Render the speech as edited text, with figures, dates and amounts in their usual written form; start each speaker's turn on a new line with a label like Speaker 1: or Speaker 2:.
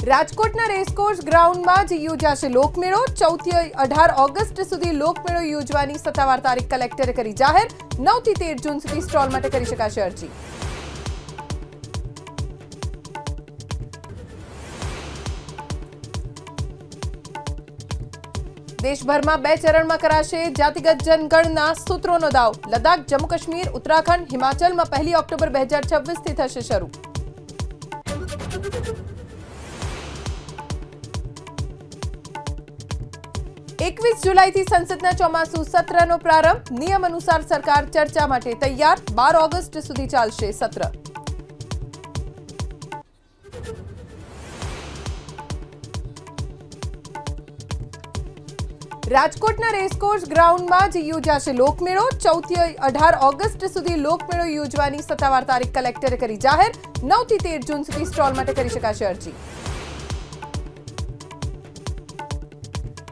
Speaker 1: રાજકોટના રેસકોર્સ ગ્રાઉન્ડમાં જ યોજાશે લોકમેળો 14 થી 18 ઓગસ્ટ સુધી લોકમેળો યોજવાની સત્તાવાર તારીખ કલેક્ટરે કરી જાહેર 9 થી 13 જૂન સુધી સ્ટોલ માટે કરી શકાશે અરજી। દેશભરમાં 2 ચરણમાં કરાશે જાતિગત જનગણના સૂત્રોનો દાવ। લદ્દાખ, જમ્મુ કાશ્મીર, ઉત્તરાખંડ, હિમાચલમાં 1 ઓક્ટોબર 2026 થી થશે શરૂ। जुलाई संसदना ચોમાસુ સત્રનો પ્રારંભ। નિયમ અનુસાર સરકાર ચર્ચા માટે તૈયાર। 12 ઓગસ્ટ સુધી ચાલશે સત્ર। રાજકોટના રેસકોર્સ ગ્રાઉન્ડમાં જ યોજાશે લોકમેળો 14 થી 18 ઓગસ્ટ સુધી લોકમેળો યોજવાની સત્તાવાર તારીખ કલેક્ટરે કરી જાહેર 9 થી 13 જૂન સુધી સ્ટોલ માટે કરી શકાશે અરજી।